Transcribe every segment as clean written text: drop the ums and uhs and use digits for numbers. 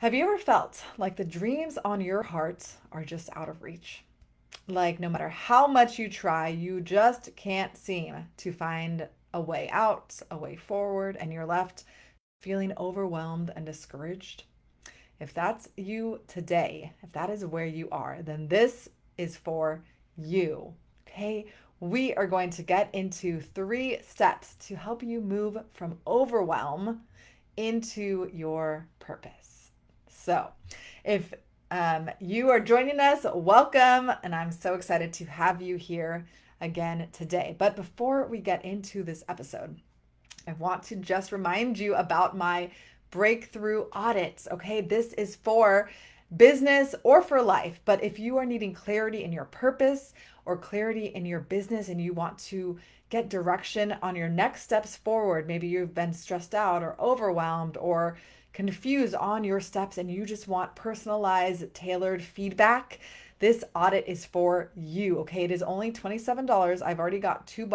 Have you ever felt like the dreams on your heart are just out of reach? Like no matter how much you try, you just can't seem to find a way out, a way forward, and you're left feeling overwhelmed and discouraged? If that's you today, if that is where you are, then this is for you. Okay? We are going to get into 3 steps to help you move from overwhelm into your purpose. So, if you are joining us, welcome, and I'm so excited to have you here again today. But before we get into this episode, I want to just remind you about my breakthrough audits. Okay, this is for business or for life, but if you are needing clarity in your purpose or clarity in your business and you want to get direction on your next steps forward, maybe you've been stressed out or overwhelmed or confused on your steps and you just want personalized, tailored feedback, this audit is for you. Okay, it is only $27. I've already got two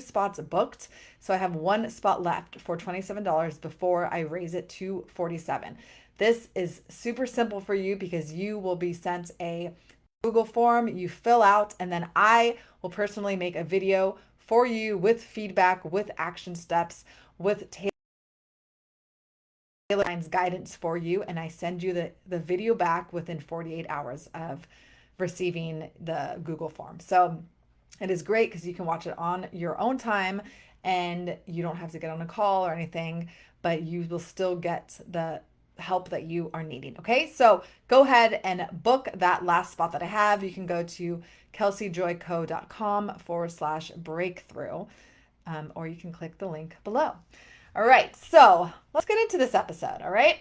spots booked, so I have one spot left for $27 before I raise it to $47. This is super simple for you because you will be sent a Google form you fill out, and then I will personally make a video for you with feedback, with action steps, with tailored guidance for you, and I send you the video back within 48 hours of receiving the Google form. So it is great because you can watch it on your own time and you don't have to get on a call or anything, but you will still get the help that you are needing. Okay, so go ahead and book that last spot that I have. You can go to kelseyjoyco.com/breakthrough, or you can click the link below. All right, so let's get into this episode. All right.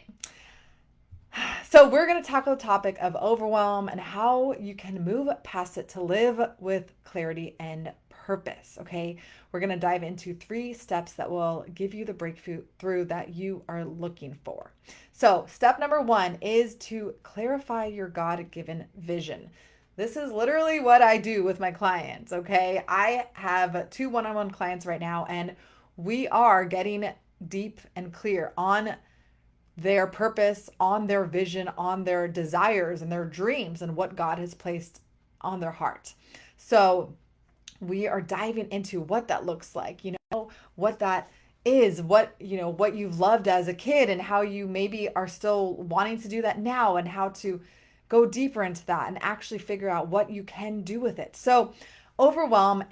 So, we're going to tackle the topic of overwhelm and how you can move past it to live with clarity and purpose. Okay. We're going to dive into 3 steps that will give you the breakthrough that you are looking for. So, step number 1 is to clarify your God given vision. This is literally what I do with my clients. Okay. I have 2 one-on-one clients right now, and we are getting deep and clear on their purpose, on their vision, on their desires and their dreams and what God has placed on their heart. So we are diving into what that looks like, what that is, what you've loved as a kid and how you maybe are still wanting to do that now and how to go deeper into that and actually figure out what you can do with it. So overwhelm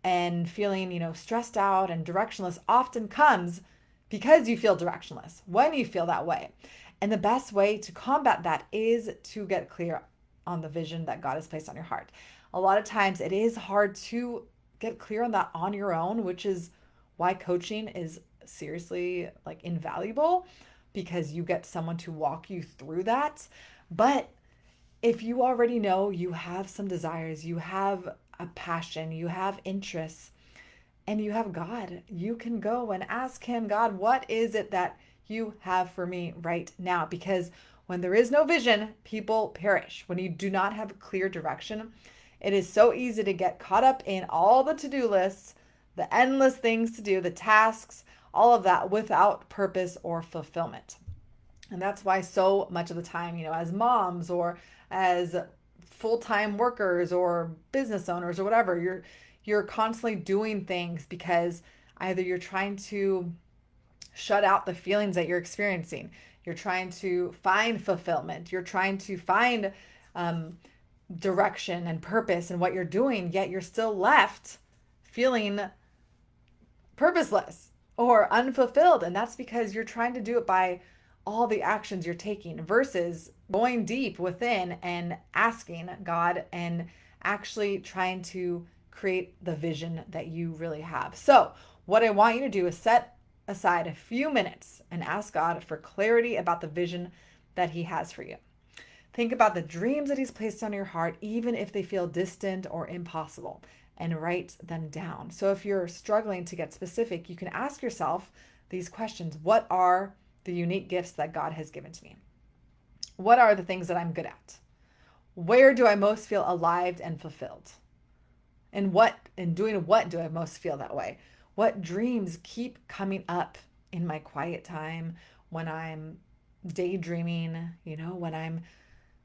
and feeling, stressed out and directionless often comes because you feel directionless, when you feel that way. And the best way to combat that is to get clear on the vision that God has placed on your heart. A lot of times it is hard to get clear on that on your own, which is why coaching is seriously like invaluable, because you get someone to walk you through that. But if you already know you have some desires, you have a passion, you have interests, and you have God, you can go and ask Him, God, what is it that you have for me right now? Because when there is no vision, people perish. When you do not have clear direction, it is so easy to get caught up in all the to-do lists, the endless things to do, the tasks, all of that without purpose or fulfillment. And that's why so much of the time, as moms or as full-time workers or business owners or whatever, you're constantly doing things because either you're trying to shut out the feelings that you're experiencing, you're trying to find fulfillment, you're trying to find direction and purpose in what you're doing, yet you're still left feeling purposeless or unfulfilled. And that's because you're trying to do it by all the actions you're taking versus going deep within and asking God and actually trying to create the vision that you really have. So, what I want you to do is set aside a few minutes and ask God for clarity about the vision that He has for you. Think about the dreams that He's placed on your heart, even if they feel distant or impossible, and write them down. So, if you're struggling to get specific, you can ask yourself these questions. What are the unique gifts that God has given to me? What are the things that I'm good at? Where do I most feel alive and fulfilled? And doing what do I most feel that way? What dreams keep coming up in my quiet time when I'm daydreaming, when I'm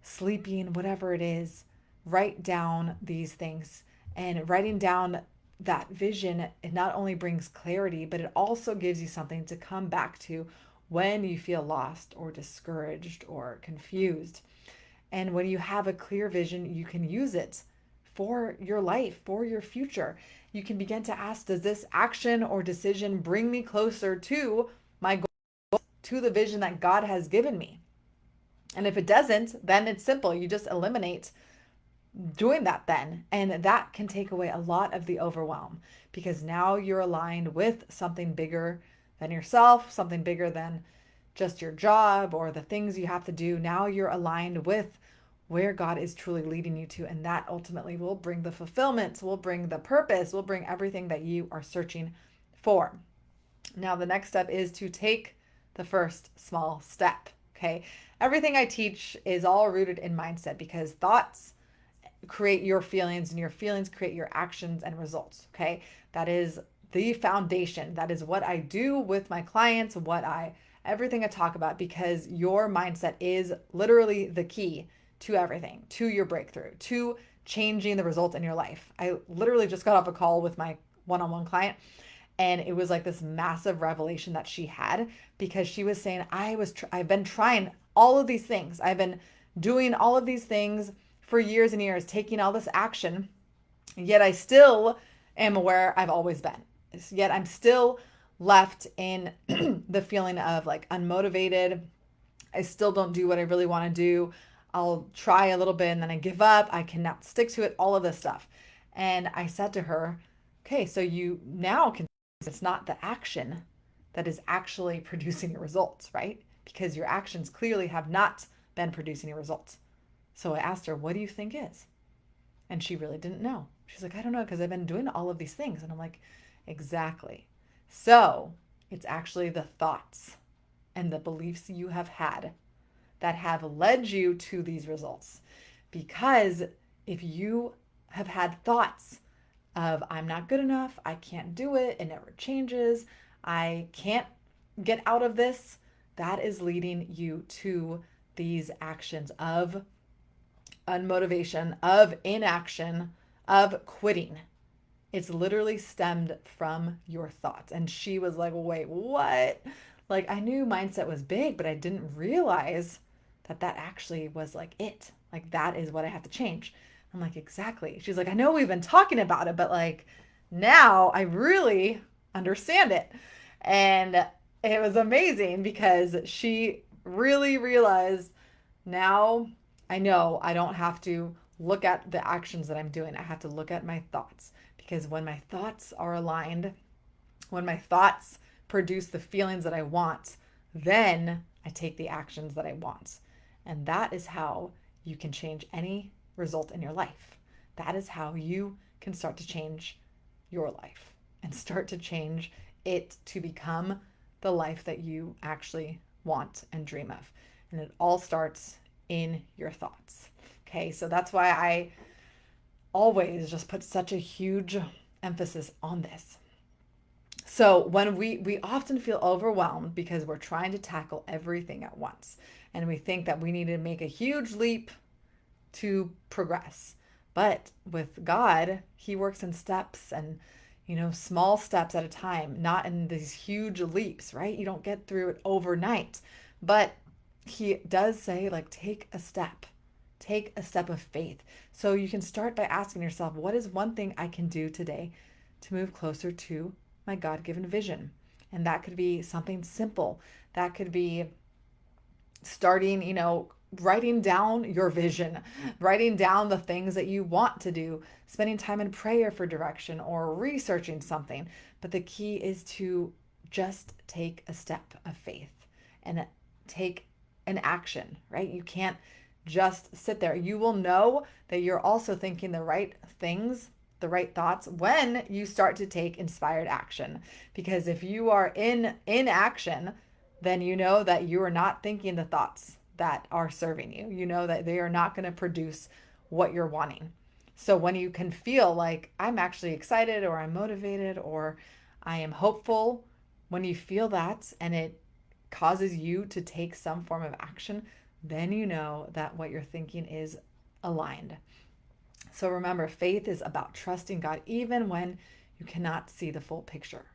sleeping, whatever it is, write down these things. And writing down that vision, it not only brings clarity, but it also gives you something to come back to when you feel lost or discouraged or confused. And when you have a clear vision, you can use it for your life, for your future. You can begin to ask, does this action or decision bring me closer to my goal, to the vision that God has given me? And if it doesn't, then it's simple. You just eliminate doing that then. And that can take away a lot of the overwhelm because now you're aligned with something bigger than yourself, something bigger than just your job or the things you have to do. Now you're aligned with where God is truly leading you to. And that ultimately will bring the fulfillment, will bring the purpose, will bring everything that you are searching for. Now, the next step is to take the first small step. Okay. Everything I teach is all rooted in mindset because thoughts create your feelings and your feelings create your actions and results. Okay. That is the foundation. That is what I do with my clients, everything I talk about, because your mindset is literally the key to everything, to your breakthrough, to changing the results in your life. I literally just got off a call with my one-on-one client, and it was like this massive revelation that she had because she was saying, I've been trying all of these things. I've been doing all of these things for years and years, taking all this action, yet I still am where I've always been. Yet I'm still left in the feeling of like unmotivated. I still don't do what I really want to do. I'll try a little bit and then I give up. I cannot stick to it, all of this stuff. And I said to her, okay, so you now can, it's not the action that is actually producing your results, right? Because your actions clearly have not been producing your results. So I asked her, what do you think is? And she really didn't know. She's like, I don't know, because I've been doing all of these things. And I'm like, exactly. So it's actually the thoughts and the beliefs you have had that have led you to these results. Because if you have had thoughts of, I'm not good enough, I can't do it, it never changes, I can't get out of this, that is leading you to these actions of unmotivation, of inaction, of quitting. It's literally stemmed from your thoughts. And she was like, wait, what? Like, I knew mindset was big, but I didn't realize that actually was like it. Like, that is what I have to change. I'm like, exactly. She's like, I know we've been talking about it, but like now I really understand it. And it was amazing because she really realized now I know I don't have to look at the actions that I'm doing. I have to look at my thoughts because when my thoughts are aligned, when my thoughts produce the feelings that I want, then I take the actions that I want. And that is how you can change any result in your life. That is how you can start to change your life and start to change it to become the life that you actually want and dream of. And it all starts in your thoughts. Okay, so that's why I always just put such a huge emphasis on this. So when we often feel overwhelmed because we're trying to tackle everything at once and we think that we need to make a huge leap to progress. But with God, he works in steps and small steps at a time, not in these huge leaps, right? You don't get through it overnight. But he does say, like, take a step of faith. So you can start by asking yourself, what is one thing I can do today to move closer to my God-given vision? And that could be something simple. That could be starting, writing down your vision, writing down the things that you want to do, spending time in prayer for direction or researching something. But the key is to just take a step of faith and take an action, right? You can't just sit there. You will know that you're also thinking the right things, the right thoughts when you start to take inspired action. Because if you are in action, then you know that you are not thinking the thoughts that are serving you. You know that they are not going to produce what you're wanting. So when you can feel like I'm actually excited or I'm motivated or I am hopeful, when you feel that and it causes you to take some form of action, then you know that what you're thinking is aligned. So remember, faith is about trusting God even when you cannot see the full picture.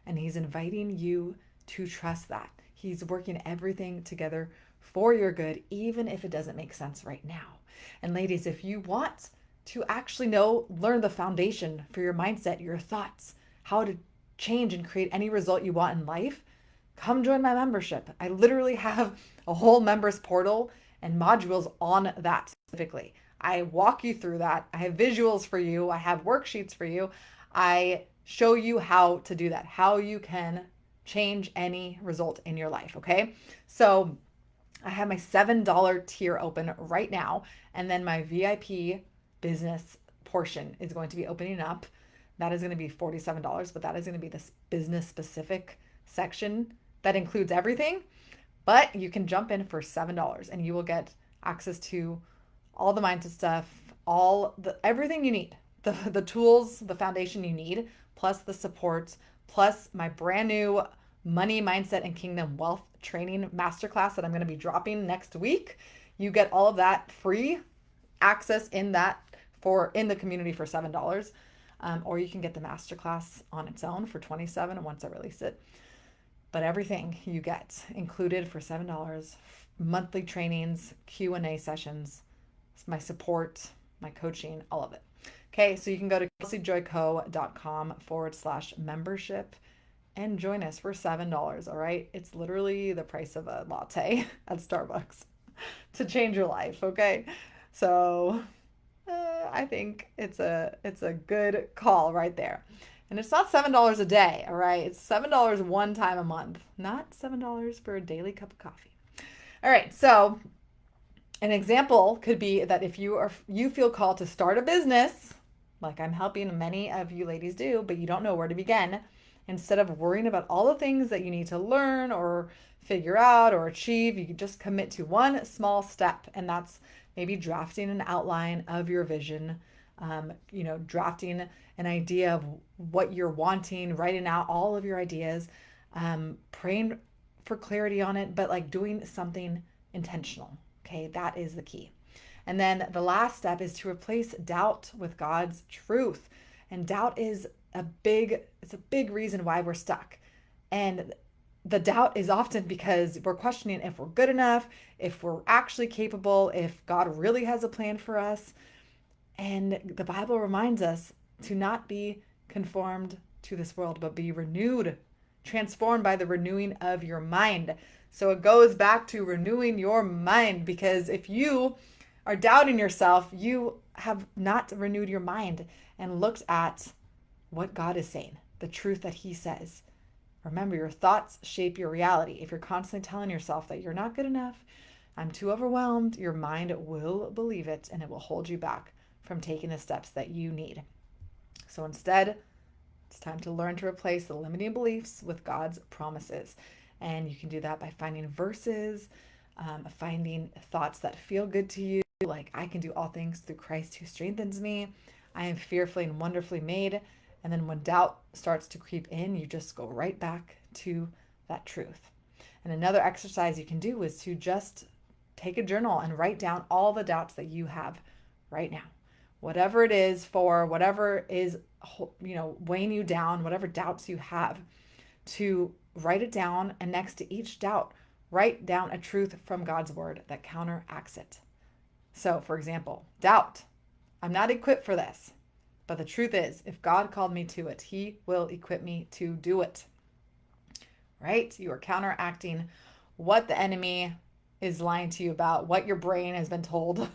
And He's inviting you to trust that. He's working everything together for your good, even if it doesn't make sense right now. And ladies, if you want to actually learn the foundation for your mindset, your thoughts, how to change and create any result you want in life, come join my membership. I literally have a whole members portal and modules on that specifically. I walk you through that. I have visuals for you. I have worksheets for you. I show you how to do that, how you can change any result in your life. Okay. So I have my $7 tier open right now. And then my VIP business portion is going to be opening up. That is going to be $47, but that is going to be this business specific section that includes everything. But you can jump in for $7 and you will get access to all the mindset stuff, everything you need, the tools, the foundation you need, plus the support, plus my brand new money mindset and kingdom wealth training masterclass that I'm going to be dropping next week. You get all of that free access in the community for $7. Or you can get the masterclass on its own for $27 once I release it. But everything you get included for $7, monthly trainings, Q&A sessions, my support, my coaching, all of it. Okay, so you can go to kelseyjoyco.com/membership and join us for $7, all right? It's literally the price of a latte at Starbucks to change your life, okay? So I think it's a good call right there. And it's not $7 a day, all right? It's $7 one time a month, not $7 for a daily cup of coffee. All right, so an example could be that if you feel called to start a business, like I'm helping many of you ladies do, but you don't know where to begin, instead of worrying about all the things that you need to learn or figure out or achieve, you can just commit to one small step, and that's maybe drafting an outline of your vision, drafting an idea of what you're wanting, writing out all of your ideas, praying for clarity on it, but like doing something intentional. Okay, that is the key. And then the last step is to replace doubt with God's truth. And doubt is a big reason why we're stuck. And the doubt is often because we're questioning if we're good enough, if we're actually capable, if God really has a plan for us. And the Bible reminds us to not be conformed to this world, but be renewed, transformed by the renewing of your mind. So it goes back to renewing your mind, because if you are doubting yourself, you have not renewed your mind and looked at what God is saying, the truth that He says. Remember, your thoughts shape your reality. If you're constantly telling yourself that you're not good enough, I'm too overwhelmed, your mind will believe it and it will hold you back from taking the steps that you need. So instead, it's time to learn to replace the limiting beliefs with God's promises. And you can do that by finding verses, finding thoughts that feel good to you, like I can do all things through Christ who strengthens me. I am fearfully and wonderfully made. And then when doubt starts to creep in, you just go right back to that truth. And another exercise you can do is to just take a journal and write down all the doubts that you have right now. Whatever it is, for whatever is, weighing you down, whatever doubts you have, to write it down. And next to each doubt, write down a truth from God's word that counteracts it. So, for example, doubt. I'm not equipped for this. But the truth is, if God called me to it, He will equip me to do it. Right? You are counteracting what the enemy is lying to you about, what your brain has been told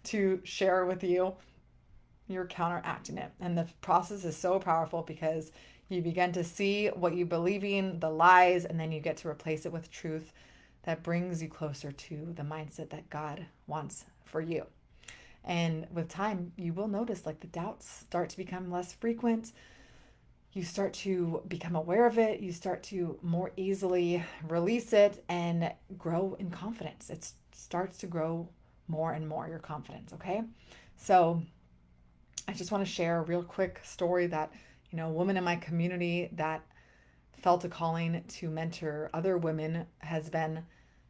to share with you. You're counteracting it. And the process is so powerful because you begin to see what you believe in, the lies, and then you get to replace it with truth that brings you closer to the mindset that God wants for you. And with time, you will notice like the doubts start to become less frequent. You start to become aware of it. You start to more easily release it and grow in confidence. It starts to grow more and more, your confidence, okay? So I just want to share a real quick story that, a woman in my community that felt a calling to mentor other women, has been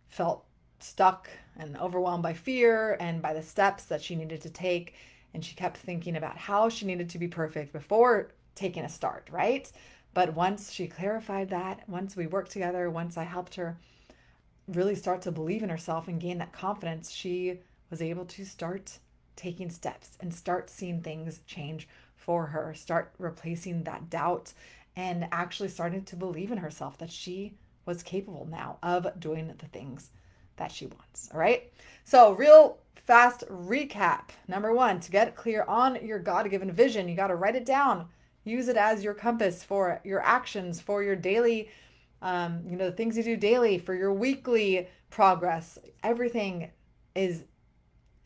felt stuck and overwhelmed by fear and by the steps that she needed to take. And she kept thinking about how she needed to be perfect before taking a start, right? But once she clarified that, once we worked together, once I helped her really start to believe in herself and gain that confidence, she was able to start taking steps and start seeing things change for her, start replacing that doubt and actually starting to believe in herself that she was capable now of doing the things that she wants. All right. So, real fast recap. Number one, to get clear on your God given vision, you got to write it down. Use it as your compass for your actions, for your daily, the things you do daily, for your weekly progress. Everything is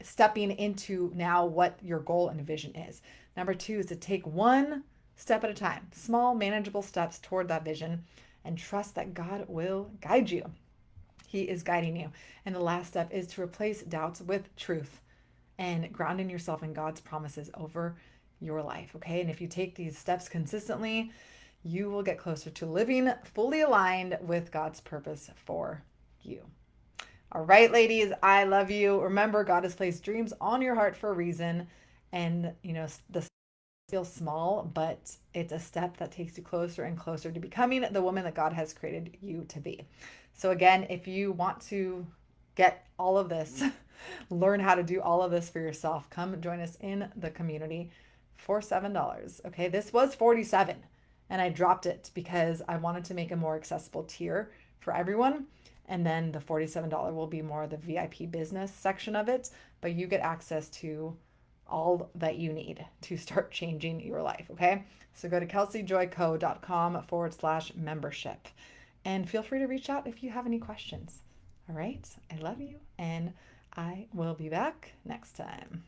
stepping into now what your goal and vision is. Number two is to take one step at a time, small, manageable steps toward that vision, and trust that God will guide you. He is guiding you. And the last step is to replace doubts with truth and grounding yourself in God's promises over your life. Okay. And if you take these steps consistently, you will get closer to living fully aligned with God's purpose for you. All right, ladies, I love you. Remember, God has placed dreams on your heart for a reason. And, the feels small, but it's a step that takes you closer and closer to becoming the woman that God has created you to be. So again, if you want to get all of this, learn how to do all of this for yourself, come join us in the community for $7. Okay, this was $47 and I dropped it because I wanted to make a more accessible tier for everyone. And then the $47 will be more the VIP business section of it, but you get access to all that you need to start changing your life. Okay. So go to kelseyjoyco.com/membership and feel free to reach out if you have any questions. All right. I love you and I will be back next time.